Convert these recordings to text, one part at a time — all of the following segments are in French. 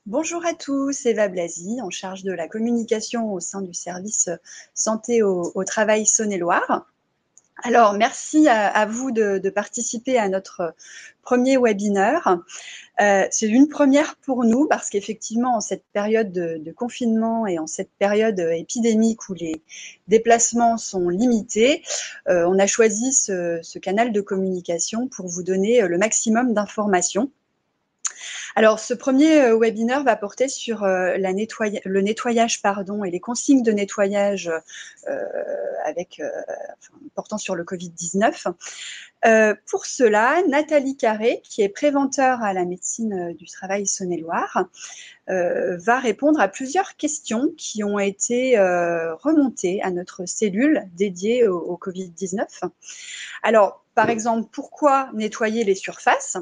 Bonjour à tous, Eva Blasi, en charge de la communication au sein du service santé au travail Saône-et-Loire. Alors, merci à vous de participer à notre premier webinaire. C'est une première pour nous parce qu'effectivement, en cette période de confinement et en cette période épidémique où les déplacements sont limités, on a choisi ce canal de communication pour vous donner le maximum d'informations. Alors, ce premier webinaire va porter sur le nettoyage et les consignes de nettoyage portant sur le Covid-19. Pour cela, Nathalie Carré, qui est préventeur à la médecine du travail Saône-et-Loire, va répondre à plusieurs questions qui ont été remontées à notre cellule dédiée au Covid-19. Alors, par exemple, pourquoi nettoyer les surfaces ?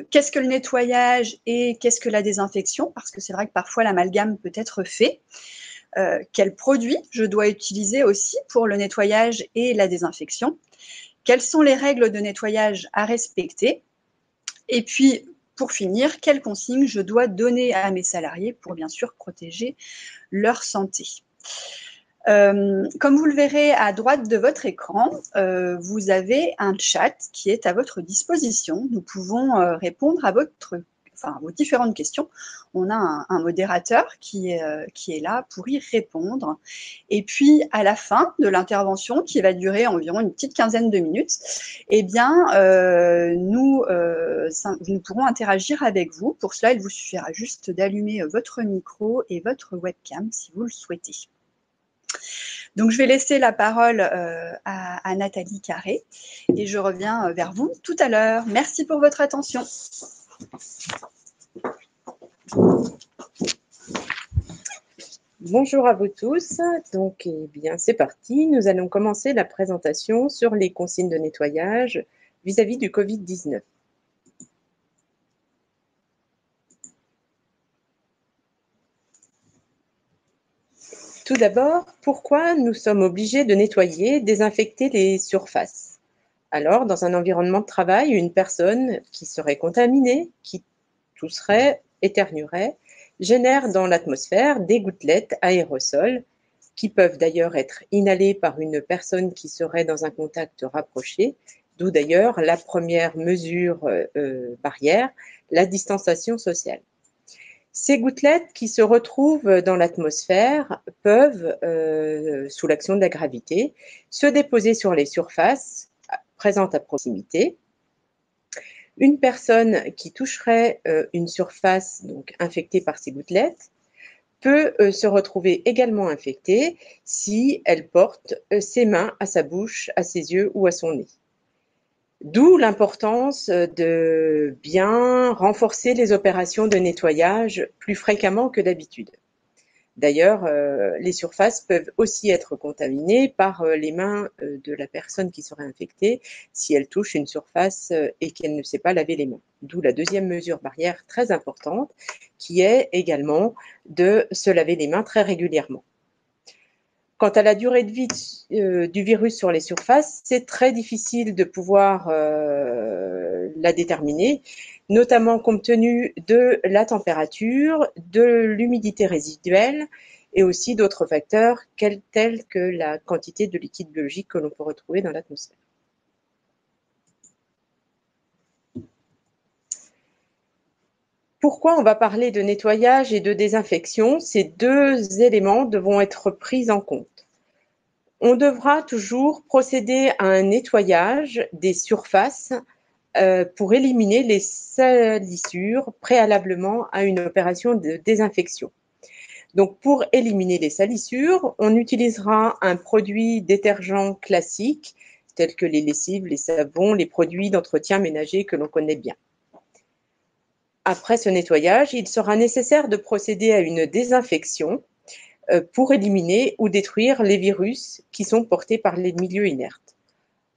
Qu'est-ce que le nettoyage et qu'est-ce que la désinfection? Parce que c'est vrai que parfois l'amalgame peut être fait. Quels produits je dois utiliser aussi pour le nettoyage et la désinfection? Quelles sont les règles de nettoyage à respecter? Et puis, pour finir, quelles consignes je dois donner à mes salariés pour bien sûr protéger leur santé? Comme vous le verrez à droite de votre écran, vous avez un chat qui est à votre disposition. Nous pouvons répondre à vos différentes questions. On a un modérateur qui est là pour y répondre. Et puis, à la fin de l'intervention, qui va durer environ une petite quinzaine de minutes, eh bien, nous pourrons interagir avec vous. Pour cela, il vous suffira juste d'allumer votre micro et votre webcam si vous le souhaitez. Donc, je vais laisser la parole à Nathalie Carré et je reviens vers vous tout à l'heure. Merci pour votre attention. Bonjour à vous tous. Donc, eh bien, c'est parti. Nous allons commencer la présentation sur les consignes de nettoyage vis-à-vis du Covid-19. Tout d'abord, pourquoi nous sommes obligés de nettoyer, désinfecter les surfaces? Alors, dans un environnement de travail, une personne qui serait contaminée, qui tousserait, éternuerait, génère dans l'atmosphère des gouttelettes aérosols qui peuvent d'ailleurs être inhalées par une personne qui serait dans un contact rapproché, d'où d'ailleurs la première mesure barrière, la distanciation sociale. Ces gouttelettes qui se retrouvent dans l'atmosphère peuvent, sous l'action de la gravité, se déposer sur les surfaces présentes à proximité. Une personne qui toucherait une surface donc infectée par ces gouttelettes peut se retrouver également infectée si elle porte ses mains à sa bouche, à ses yeux ou à son nez. D'où l'importance de bien renforcer les opérations de nettoyage plus fréquemment que d'habitude. D'ailleurs, les surfaces peuvent aussi être contaminées par les mains de la personne qui serait infectée si elle touche une surface et qu'elle ne sait pas laver les mains. D'où la deuxième mesure barrière très importante qui est également de se laver les mains très régulièrement. Quant à la durée de vie du virus sur les surfaces, c'est très difficile de pouvoir la déterminer, notamment compte tenu de la température, de l'humidité résiduelle et aussi d'autres facteurs tels que la quantité de liquide biologique que l'on peut retrouver dans l'atmosphère. Pourquoi on va parler de nettoyage et de désinfection? Ces deux éléments devront être pris en compte. On devra toujours procéder à un nettoyage des surfaces pour éliminer les salissures préalablement à une opération de désinfection. Donc, pour éliminer les salissures, on utilisera un produit détergent classique, tel que les lessives, les savons, les produits d'entretien ménager que l'on connaît bien. Après ce nettoyage, il sera nécessaire de procéder à une désinfection pour éliminer ou détruire les virus qui sont portés par les milieux inertes.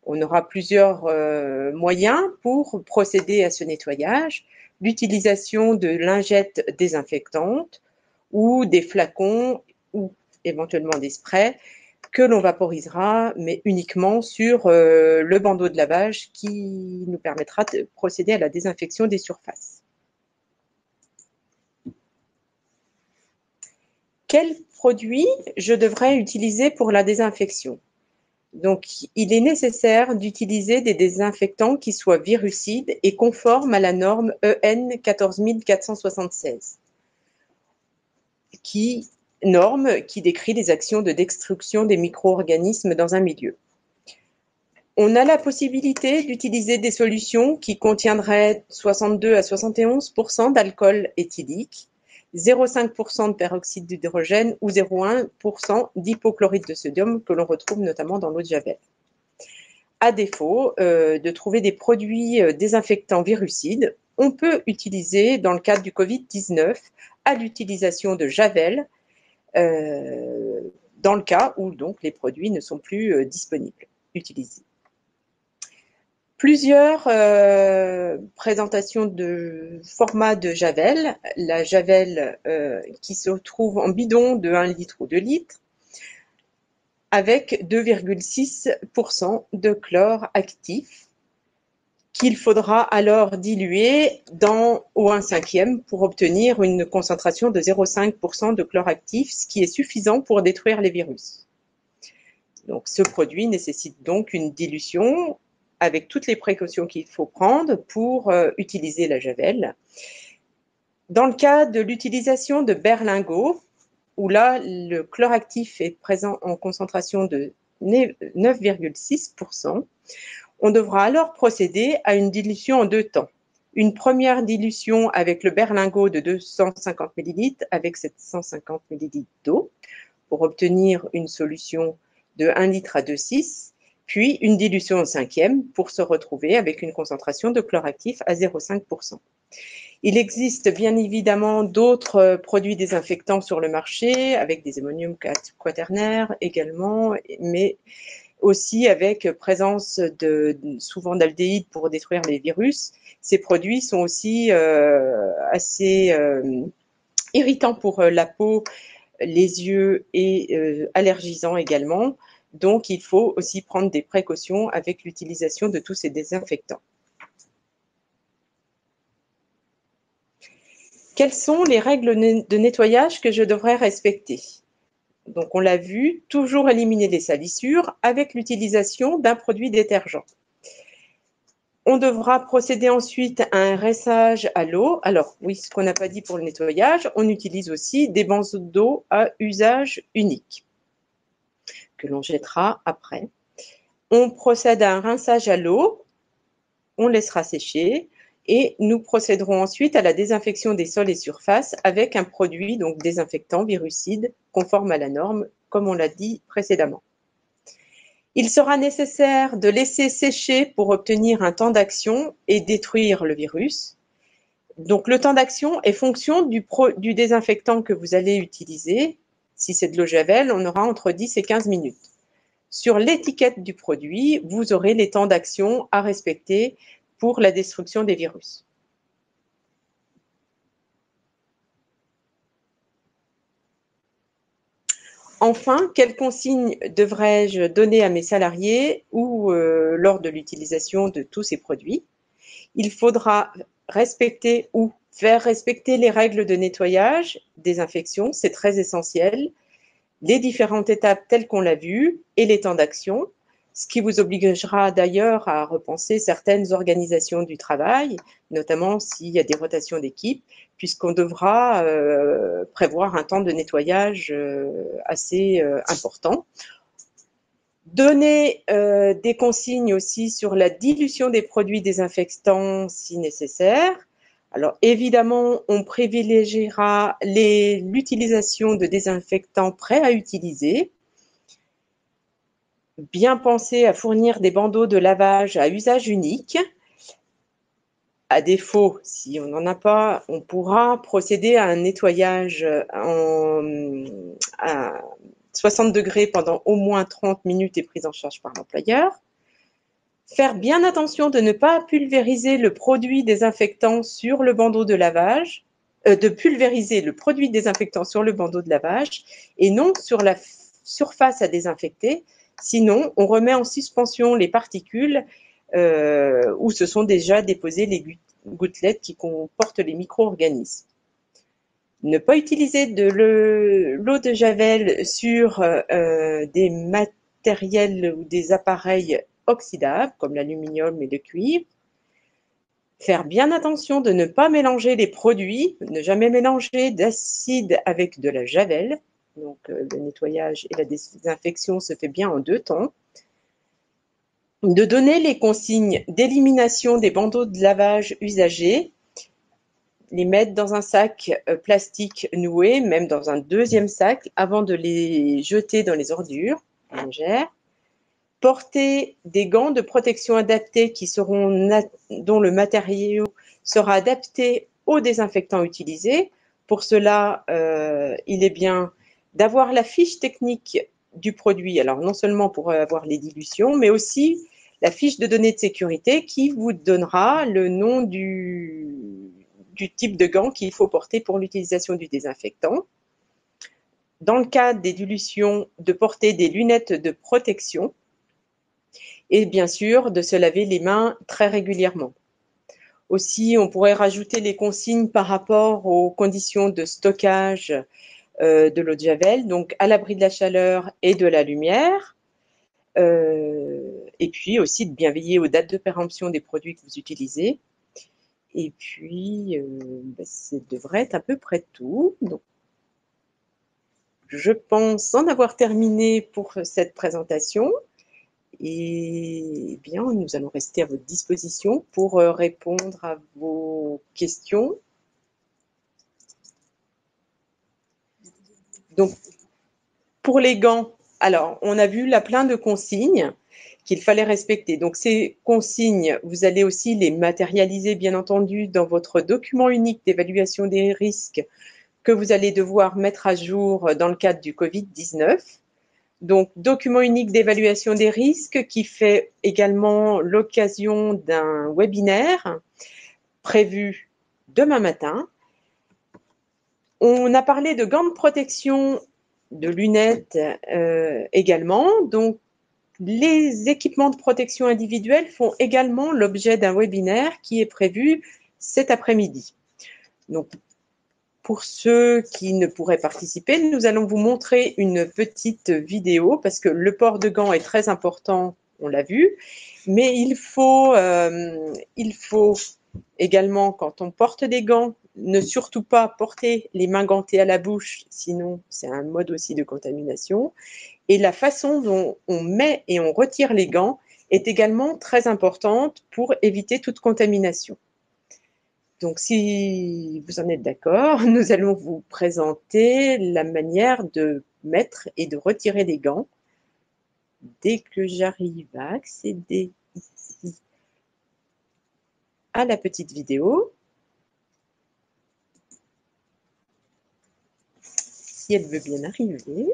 On aura plusieurs moyens pour procéder à ce nettoyage. L'utilisation de lingettes désinfectantes ou des flacons ou éventuellement des sprays que l'on vaporisera, mais uniquement sur le bandeau de lavage qui nous permettra de procéder à la désinfection des surfaces. quel produit je devrais utiliser pour la désinfection? Donc, il est nécessaire d'utiliser des désinfectants qui soient virucides et conformes à la norme EN 14476, norme qui décrit les actions de destruction des micro-organismes dans un milieu. On a la possibilité d'utiliser des solutions qui contiendraient 62 à 71% d'alcool éthylique, 0,5% de peroxyde d'hydrogène ou 0,1% d'hypochlorite de sodium que l'on retrouve notamment dans l'eau de Javel. À défaut de trouver des produits désinfectants virucides, on peut utiliser, dans le cadre du Covid-19, à l'utilisation de Javel, dans le cas où donc les produits ne sont plus disponibles, utilisés. Plusieurs présentations de format de Javel, la Javel qui se trouve en bidon de 1 litre ou 2 litres, avec 2,6% de chlore actif, qu'il faudra alors diluer au 1/5 pour obtenir une concentration de 0,5% de chlore actif, ce qui est suffisant pour détruire les virus. Donc, ce produit nécessite donc une dilution avec toutes les précautions qu'il faut prendre pour utiliser la Javel. Dans le cas de l'utilisation de berlingot, où là, le chlore actif est présent en concentration de 9,6%, on devra alors procéder à une dilution en 2 temps. Une première dilution avec le berlingot de 250 ml avec 750 ml d'eau pour obtenir une solution de 1 litre à 2,6, puis une dilution au 5e pour se retrouver avec une concentration de chlore actif à 0,5%. Il existe bien évidemment d'autres produits désinfectants sur le marché, avec des ammonium quaternaires également, mais aussi avec présence souvent d'aldéhyde pour détruire les virus. Ces produits sont aussi assez irritants pour la peau, les yeux et allergisants également. Donc, il faut aussi prendre des précautions avec l'utilisation de tous ces désinfectants. Quelles sont les règles de nettoyage que je devrais respecter? Donc, on l'a vu, toujours éliminer les salissures avec l'utilisation d'un produit détergent. On devra procéder ensuite à un rinçage à l'eau. Alors, oui, ce qu'on n'a pas dit pour le nettoyage, on utilise aussi des bandeaux d'eau à usage unique que l'on jettera après. On procède à un rinçage à l'eau, on laissera sécher et nous procéderons ensuite à la désinfection des sols et surfaces avec un produit donc désinfectant virucide conforme à la norme, comme on l'a dit précédemment. Il sera nécessaire de laisser sécher pour obtenir un temps d'action et détruire le virus. Donc le temps d'action est fonction du désinfectant que vous allez utiliser. Si c'est de l'eau Javel, on aura entre 10 et 15 minutes. Sur l'étiquette du produit, vous aurez les temps d'action à respecter pour la destruction des virus. Enfin, quelles consignes devrais-je donner à mes salariés ou lors de l'utilisation de tous ces produits? Il faudra respecter ou faire respecter les règles de nettoyage, désinfection, c'est très essentiel, les différentes étapes telles qu'on l'a vu et les temps d'action, ce qui vous obligera d'ailleurs à repenser certaines organisations du travail, notamment s'il y a des rotations d'équipe, puisqu'on devra prévoir un temps de nettoyage assez important. Donner des consignes aussi sur la dilution des produits désinfectants si nécessaire. Alors évidemment, on privilégiera l'utilisation de désinfectants prêts à utiliser. Bien penser à fournir des bandeaux de lavage à usage unique. À défaut, si on n'en a pas, on pourra procéder à un nettoyage à 60 degrés pendant au moins 30 minutes et prise en charge par l'employeur. Faire bien attention de ne pas pulvériser le produit désinfectant sur le bandeau de lavage, de pulvériser le produit désinfectant sur le bandeau de lavage et non sur la surface à désinfecter. Sinon, on remet en suspension les particules où se sont déjà déposées les gouttelettes qui comportent les micro-organismes. Ne pas utiliser de l'eau de Javel sur des matériels ou des appareils oxydables comme l'aluminium et le cuivre. Faire bien attention de ne pas mélanger les produits, ne jamais mélanger d'acide avec de la javel. Donc le nettoyage et la désinfection se fait bien en 2 temps. De donner les consignes d'élimination des bandeaux de lavage usagés, les mettre dans un sac plastique noué, même dans un 2e sac, avant de les jeter dans les ordures ménagères. Porter des gants de protection adaptés dont le matériau sera adapté au désinfectant utilisé. Pour cela, il est bien d'avoir la fiche technique du produit, alors non seulement pour avoir les dilutions, mais aussi la fiche de données de sécurité qui vous donnera le nom du type de gants qu'il faut porter pour l'utilisation du désinfectant. Dans le cas des dilutions, de porter des lunettes de protection et bien sûr de se laver les mains très régulièrement. Aussi, on pourrait rajouter les consignes par rapport aux conditions de stockage de l'eau de Javel, donc à l'abri de la chaleur et de la lumière. Et puis aussi de bien veiller aux dates de péremption des produits que vous utilisez. Et puis, ça devrait être à peu près tout. Donc, je pense en avoir terminé pour cette présentation. Et bien, nous allons rester à votre disposition pour répondre à vos questions. Donc, pour les gants, alors, on a vu là plein de consignes qu'il fallait respecter. Donc, ces consignes, vous allez aussi les matérialiser, bien entendu, dans votre document unique d'évaluation des risques que vous allez devoir mettre à jour dans le cadre du Covid-19. Donc, document unique d'évaluation des risques qui fait également l'occasion d'un webinaire prévu demain matin. On a parlé de gants de protection, de lunettes également. Donc, les équipements de protection individuelle font également l'objet d'un webinaire qui est prévu cet après-midi. Donc, pour ceux qui ne pourraient participer, nous allons vous montrer une petite vidéo parce que le port de gants est très important, on l'a vu, mais il faut également, quand on porte des gants, ne surtout pas porter les mains gantées à la bouche, sinon c'est un mode aussi de contamination. Et la façon dont on met et on retire les gants est également très importante pour éviter toute contamination. Donc, si vous en êtes d'accord, nous allons vous présenter la manière de mettre et de retirer les gants. Dès que j'arrive à accéder ici à la petite vidéo, si elle veut bien arriver.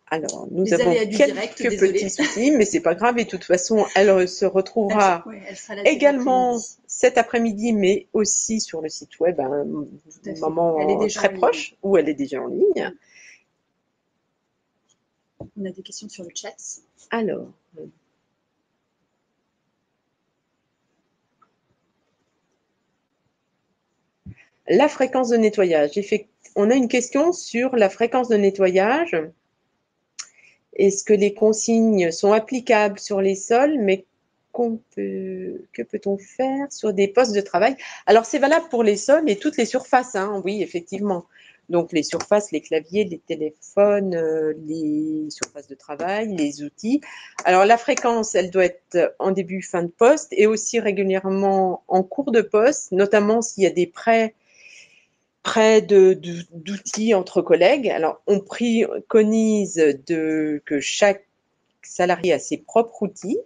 Alors, nous avons quelques petits soucis, mais c'est pas grave. Et de toute façon, elle se retrouvera également cet après-midi, mais aussi sur le site web à un moment très proche, où elle est déjà en ligne. On a des questions sur le chat. Alors, la fréquence de nettoyage. On a une question sur la fréquence de nettoyage. Est-ce que les consignes sont applicables sur les sols, mais que peut-on faire sur des postes de travail? Alors, c'est valable pour les sols et toutes les surfaces, hein, oui, effectivement. Donc, les surfaces, les claviers, les téléphones, les surfaces de travail, les outils. Alors, la fréquence, elle doit être en début, fin de poste et aussi régulièrement en cours de poste, notamment s'il y a des prêts d'outils entre collègues. Alors, on préconise que chaque salarié a ses propres outils,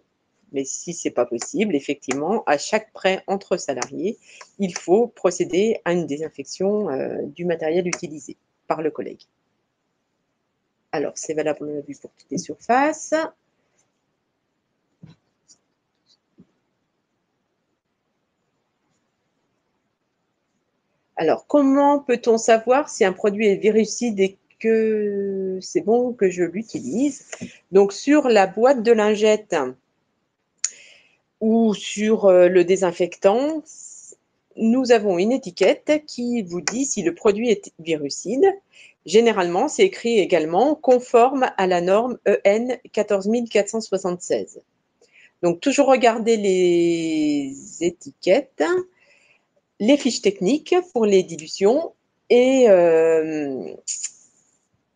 mais si ce n'est pas possible, effectivement, à chaque prêt entre salariés, il faut procéder à une désinfection du matériel utilisé par le collègue. Alors, c'est valable, on l'a vu, pour toutes les surfaces. Alors, comment peut-on savoir si un produit est virucide et que c'est bon que je l'utilise? Donc, sur la boîte de lingettes ou sur le désinfectant, nous avons une étiquette qui vous dit si le produit est virucide. Généralement, c'est écrit également conforme à la norme EN 14476. Donc, toujours regarder les étiquettes, les fiches techniques pour les dilutions et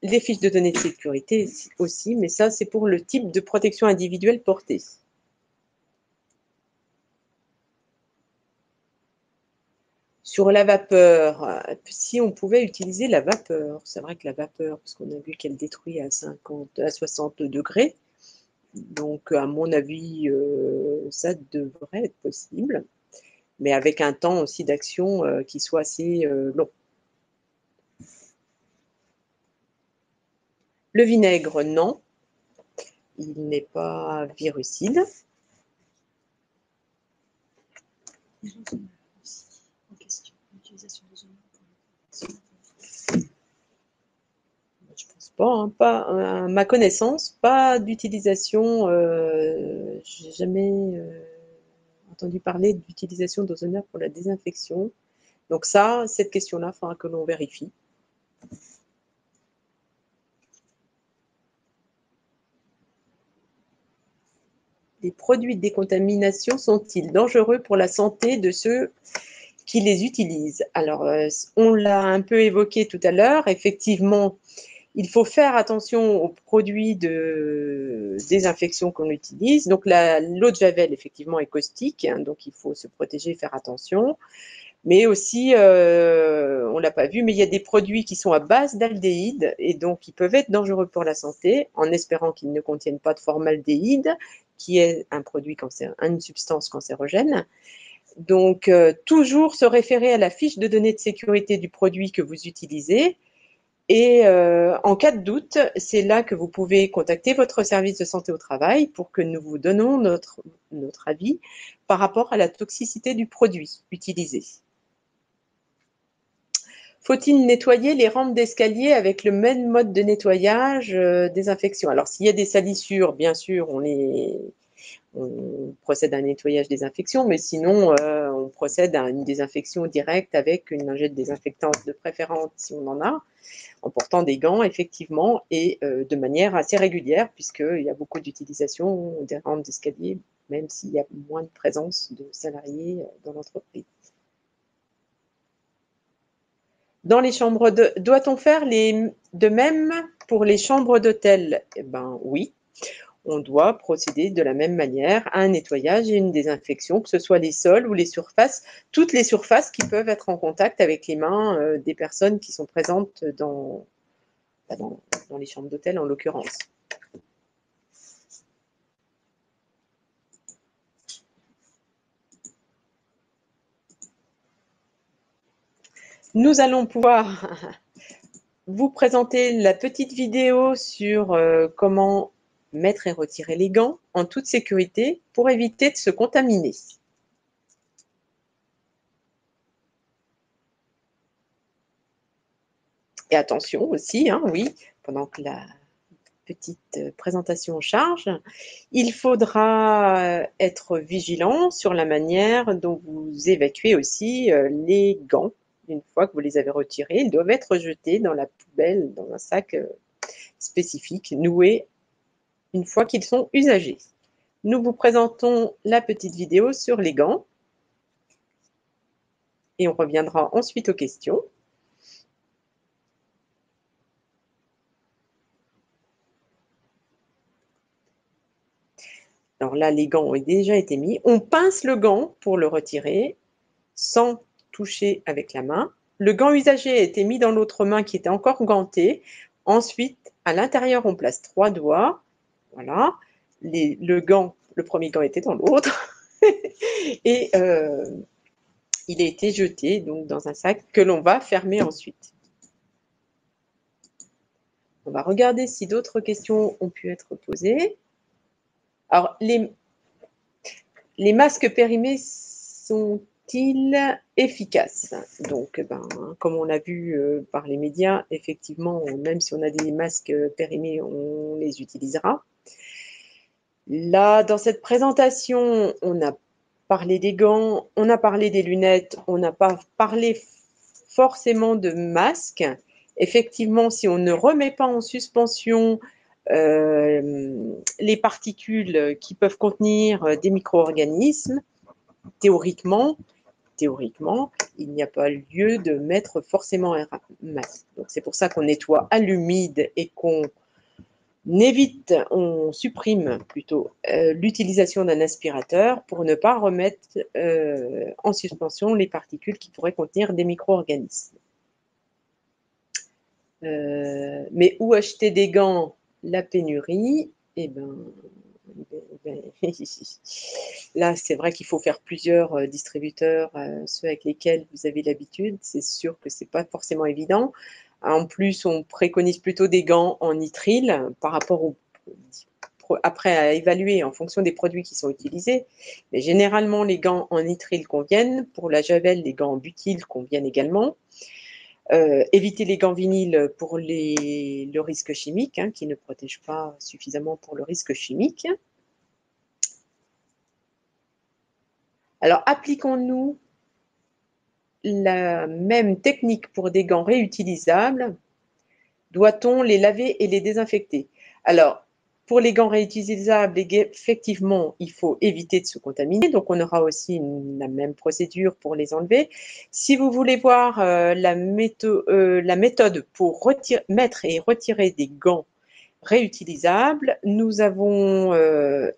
les fiches de données de sécurité aussi, mais ça, c'est pour le type de protection individuelle portée. Sur la vapeur, si on pouvait utiliser la vapeur, c'est vrai que la vapeur, parce qu'on a vu qu'elle détruit à 60 degrés, donc à mon avis, ça devrait être possible, mais avec un temps aussi d'action qui soit assez long. Le vinaigre, non, il n'est pas virucide. Je pense pas, hein, pas à ma connaissance, pas d'utilisation. J'ai jamais entendu parler d'utilisation d'ozoneur pour la désinfection. Donc ça, cette question-là, il faudra que l'on vérifie. Les produits de décontamination sont-ils dangereux pour la santé de ceux qui les utilisent? Alors, on l'a un peu évoqué tout à l'heure. Effectivement, il faut faire attention aux produits de désinfection qu'on utilise. Donc, l'eau de Javel, effectivement, est caustique. Hein, donc, il faut se protéger et faire attention. Mais aussi, on ne l'a pas vu, mais il y a des produits qui sont à base d'aldéhyde et donc ils peuvent être dangereux pour la santé, en espérant qu'ils ne contiennent pas de formaldéhyde, qui est un produit une substance cancérogène. Donc, toujours se référer à la fiche de données de sécurité du produit que vous utilisez. Et en cas de doute, c'est là que vous pouvez contacter votre service de santé au travail pour que nous vous donnons notre avis par rapport à la toxicité du produit utilisé. Faut-il nettoyer les rampes d'escalier avec le même mode de nettoyage, désinfection? Alors, s'il y a des salissures, bien sûr, on procède à un nettoyage désinfection, mais sinon, on procède à une désinfection directe avec une lingette désinfectante de préférence, si on en a, en portant des gants, effectivement, et de manière assez régulière, puisqu'il y a beaucoup d'utilisation des rampes d'escalier, même s'il y a moins de présence de salariés dans l'entreprise. Dans les chambres doit-on faire de même pour les chambres d'hôtel? Eh ben oui, on doit procéder de la même manière à un nettoyage et une désinfection, que ce soit les sols ou les surfaces, toutes les surfaces qui peuvent être en contact avec les mains des personnes qui sont présentes dans les chambres d'hôtel en l'occurrence. Nous allons pouvoir vous présenter la petite vidéo sur comment mettre et retirer les gants en toute sécurité pour éviter de se contaminer. Et attention aussi, hein, oui, pendant que la petite présentation charge, il faudra être vigilant sur la manière dont vous évacuez aussi les gants. Une fois que vous les avez retirés, ils doivent être jetés dans la poubelle, dans un sac spécifique, noué une fois qu'ils sont usagés. Nous vous présentons la petite vidéo sur les gants et on reviendra ensuite aux questions. Alors là, les gants ont déjà été mis. On pince le gant pour le retirer sans toucher avec la main. Le gant usagé a été mis dans l'autre main qui était encore gantée. Ensuite, à l'intérieur, on place 3 doigts. Voilà. Le premier gant était dans l'autre. Et il a été jeté donc, dans un sac que l'on va fermer ensuite. On va regarder si d'autres questions ont pu être posées. Alors, les masques périmés sont-ils efficace. Donc, comme on l'a vu par les médias, effectivement, même si on a des masques périmés, on les utilisera. Là, dans cette présentation, on a parlé des gants, on a parlé des lunettes, on n'a pas parlé forcément de masques. Effectivement, si on ne remet pas en suspension les particules qui peuvent contenir des micro-organismes, théoriquement, il n'y a pas lieu de mettre forcément un masque. Donc, c'est pour ça qu'on nettoie à l'humide et qu'on on supprime plutôt l'utilisation d'un aspirateur pour ne pas remettre en suspension les particules qui pourraient contenir des micro-organismes. Mais où acheter des gants? La pénurie, là, c'est vrai qu'il faut faire plusieurs distributeurs, ceux avec lesquels vous avez l'habitude. C'est sûr que ce n'est pas forcément évident. En plus, on préconise plutôt des gants en nitrile par rapport après à évaluer en fonction des produits qui sont utilisés. Mais généralement, les gants en nitrile conviennent. Pour la javel, les gants en butyl conviennent également. Éviter les gants vinyles pour le risque chimique, qui ne protègent pas suffisamment pour le risque chimique. Alors, appliquons-nous la même technique pour des gants réutilisables? Doit-on les laver et les désinfecter? Alors, pour les gants réutilisables, effectivement, il faut éviter de se contaminer. Donc, on aura aussi la même procédure pour les enlever. Si vous voulez voir la méthode pour mettre et retirer des gants réutilisables, nous avons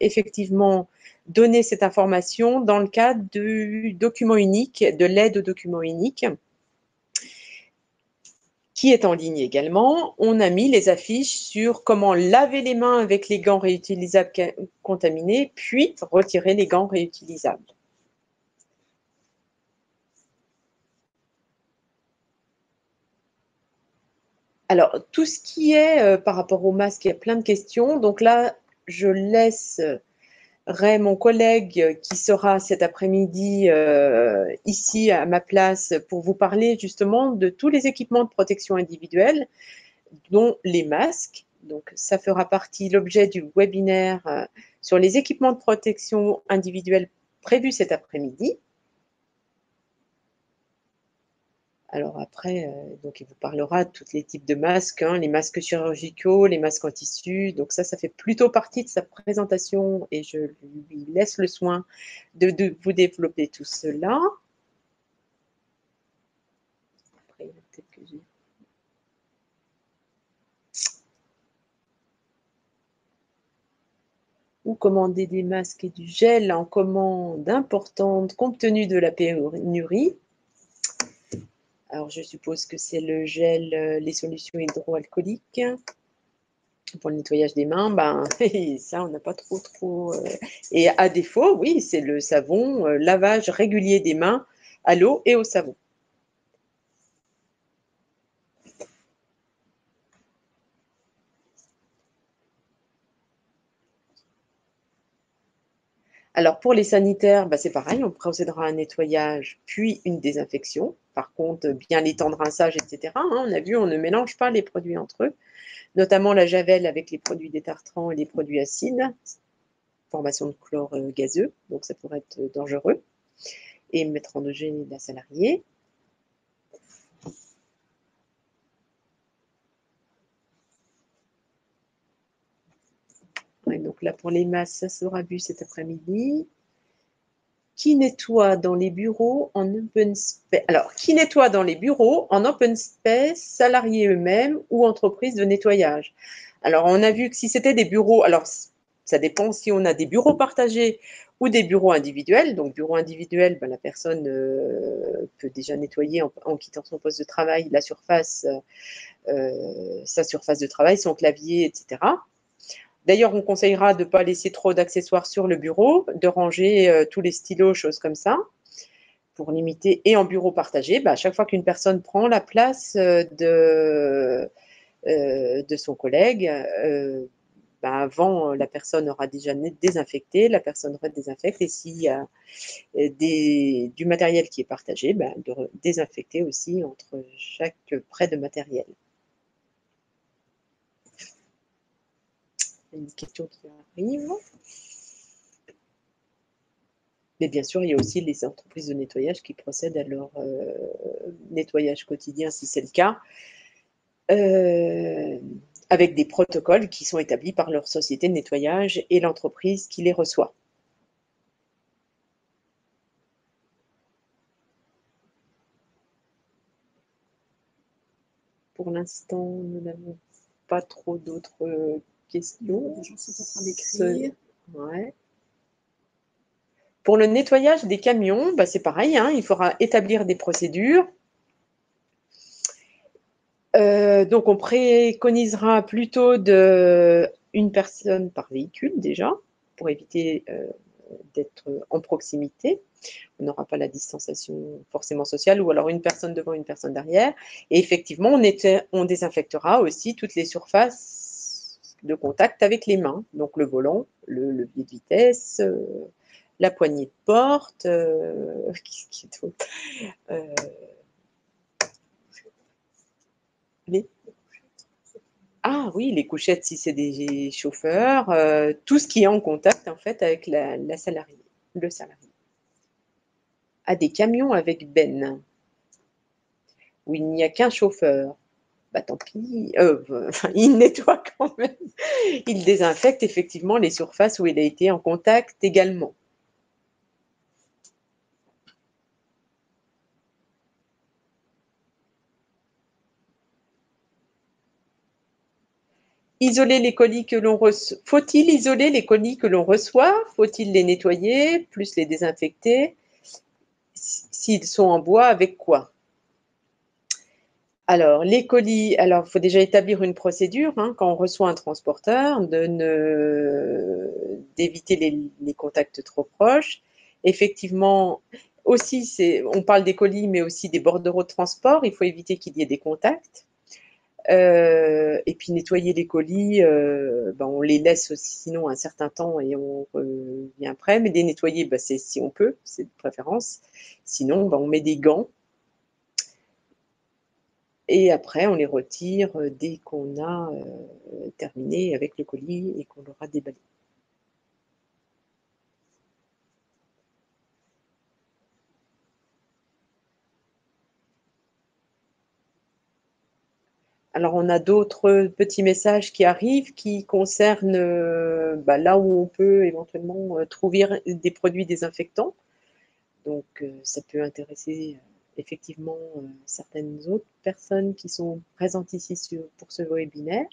effectivement donné cette information dans le cadre du document unique, de l'aide au document unique, qui est en ligne également. On a mis les affiches sur comment laver les mains avec les gants réutilisables contaminés, puis retirer les gants réutilisables. Alors, tout ce qui est par rapport au masque, il y a plein de questions. Donc là, je laisserai mon collègue qui sera cet après-midi ici à ma place pour vous parler justement de tous les équipements de protection individuelle, dont les masques. Donc, ça fera partie l'objet du webinaire sur les équipements de protection individuelle prévu cet après-midi. Alors après, donc il vous parlera de tous les types de masques, les masques chirurgicaux, les masques en tissu. Donc ça fait plutôt partie de sa présentation et je lui laisse le soin de vous développer tout cela. Après, peut-être que j'ai... Ou commander des masques et du gel en commande importante compte tenu de la pénurie. Alors, je suppose que c'est le gel, les solutions hydroalcooliques pour le nettoyage des mains. Ça, on n'a pas trop. Et à défaut, oui, c'est le savon, lavage régulier des mains à l'eau et au savon. Alors, pour les sanitaires, c'est pareil, on procédera à un nettoyage, puis une désinfection. Par contre, bien les temps de rinçage, etc. On a vu, on ne mélange pas les produits entre eux, notamment la javel avec les produits détartrants et les produits acides, formation de chlore gazeux, donc ça pourrait être dangereux, et mettre en danger la salariée. Ouais, donc là, pour les masses, ça sera vu cet après-midi. Qui nettoie dans les bureaux en open space? Alors, qui nettoie dans les bureaux en open space, salariés eux-mêmes ou entreprises de nettoyage? Alors, on a vu que si c'était des bureaux, alors ça dépend si on a des bureaux partagés ou des bureaux individuels. Donc, bureau individuel, la personne peut déjà nettoyer en quittant son poste de travail la surface, sa surface de travail, son clavier, etc. D'ailleurs, on conseillera de ne pas laisser trop d'accessoires sur le bureau, de ranger tous les stylos, choses comme ça, pour limiter. Et en bureau partagé, à chaque fois qu'une personne prend la place de son collègue, avant, la personne aura déjà désinfecté, la personne redésinfecte, et s'il y a du matériel qui est partagé, de désinfecter aussi entre chaque prêt de matériel. Une question qui arrive. Mais bien sûr, il y a aussi les entreprises de nettoyage qui procèdent à leur nettoyage quotidien, si c'est le cas, avec des protocoles qui sont établis par leur société de nettoyage et l'entreprise qui les reçoit. Pour l'instant, nous n'avons pas trop d'autres questions. Les gens sont en train d'écrire. Ouais. Pour le nettoyage des camions, c'est pareil, hein, il faudra établir des procédures. Donc, on préconisera plutôt une personne par véhicule déjà, pour éviter d'être en proximité. On n'aura pas la distanciation forcément sociale, ou alors une personne devant, une personne derrière. Et effectivement, on désinfectera aussi toutes les surfaces de contact avec les mains, donc le volant, le levier de vitesse, la poignée de porte, qu'est-ce qu'il y a d'autre Ah oui, les couchettes si c'est des chauffeurs, tout ce qui est en contact en fait avec le salarié. Ah, des camions avec benne, où il n'y a qu'un chauffeur. Tant pis, il nettoie quand même. Il désinfecte effectivement les surfaces où il a été en contact également. Isoler les colis que l'on reçoit. Faut-il isoler les colis que l'on reçoit? Faut-il les nettoyer, plus les désinfecter? S'ils sont en bois, avec quoi? Alors, les colis, il faut déjà établir une procédure, hein, quand on reçoit un transporteur, d'éviter les contacts trop proches. Effectivement, aussi, on parle des colis, mais aussi des bordereaux de transport. Il faut éviter qu'il y ait des contacts. Et puis nettoyer les colis, on les laisse aussi sinon un certain temps et on revient après. Mais les nettoyer, c'est si on peut, c'est de préférence. Sinon, on met des gants. Et après, on les retire dès qu'on a terminé avec le colis et qu'on l'aura déballé. Alors, on a d'autres petits messages qui arrivent qui concernent là où on peut éventuellement trouver des produits désinfectants. Donc, ça peut intéresser effectivement certaines autres personnes qui sont présentes ici pour ce webinaire.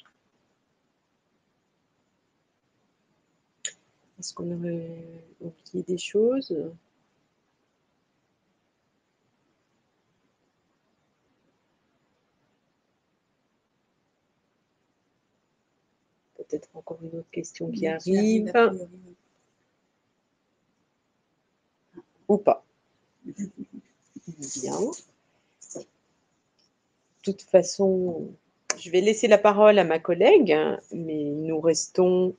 Est-ce qu'on aurait oublié des choses? Peut-être encore une autre question qui arrive. Ou pas. Bien. De toute façon, je vais laisser la parole à ma collègue, mais nous restons...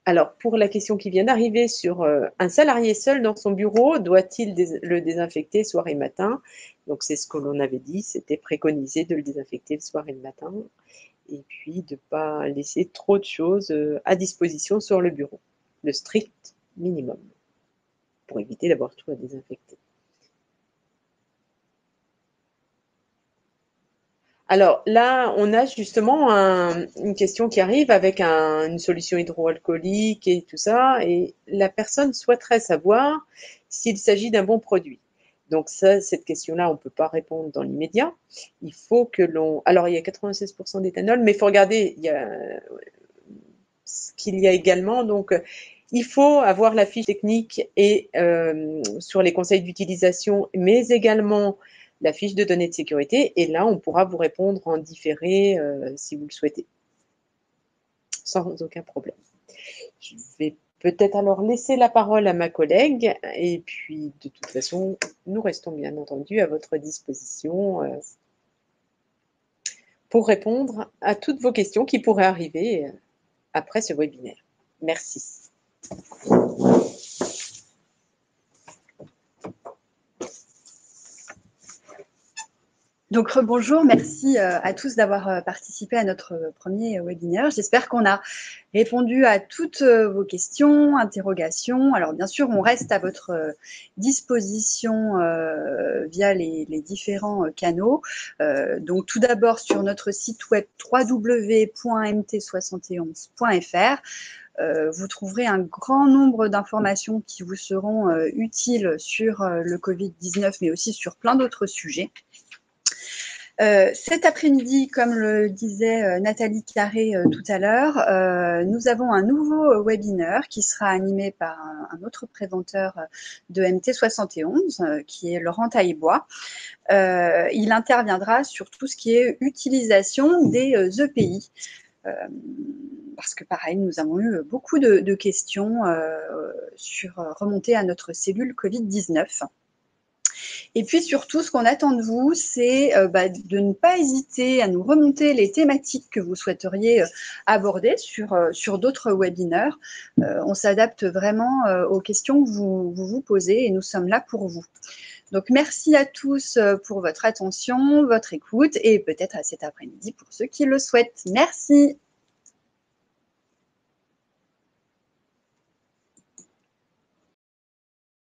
Alors, pour la question qui vient d'arriver sur un salarié seul dans son bureau, doit-il le désinfecter soir et matin? Donc, c'est ce que l'on avait dit, c'était préconisé de le désinfecter le soir et le matin, et puis de ne pas laisser trop de choses à disposition sur le bureau, le strict minimum, pour éviter d'avoir tout à désinfecter. Alors là, on a justement une question qui arrive avec une solution hydroalcoolique et tout ça, et la personne souhaiterait savoir s'il s'agit d'un bon produit. Donc cette question-là, on ne peut pas répondre dans l'immédiat. Il faut que l'on... Alors, il y a 96% d'éthanol, mais il faut regarder ce qu'il y a également. Donc, il faut avoir la fiche technique et sur les conseils d'utilisation, mais également la fiche de données de sécurité, et là, on pourra vous répondre en différé si vous le souhaitez, sans aucun problème. Je vais peut-être alors laisser la parole à ma collègue, et puis de toute façon, nous restons bien entendu à votre disposition pour répondre à toutes vos questions qui pourraient arriver après ce webinaire. Merci. Donc, rebonjour, merci à tous d'avoir participé à notre premier webinaire. J'espère qu'on a répondu à toutes vos questions, interrogations. Alors, bien sûr, on reste à votre disposition via les différents canaux. Donc, tout d'abord, sur notre site web www.mt71.fr. Vous trouverez un grand nombre d'informations qui vous seront utiles sur le Covid-19, mais aussi sur plein d'autres sujets. Cet après-midi, comme le disait Nathalie Carré tout à l'heure, nous avons un nouveau webinaire qui sera animé par un autre préventeur de MT71, qui est Laurent Taillebois. Il interviendra sur tout ce qui est utilisation des EPI. Parce que pareil, nous avons eu beaucoup de questions remontées à notre cellule Covid-19. Et puis surtout, ce qu'on attend de vous, c'est de ne pas hésiter à nous remonter les thématiques que vous souhaiteriez aborder sur d'autres webinaires. On s'adapte vraiment aux questions que vous posez et nous sommes là pour vous. Donc, merci à tous pour votre attention, votre écoute et peut-être à cet après-midi pour ceux qui le souhaitent. Merci.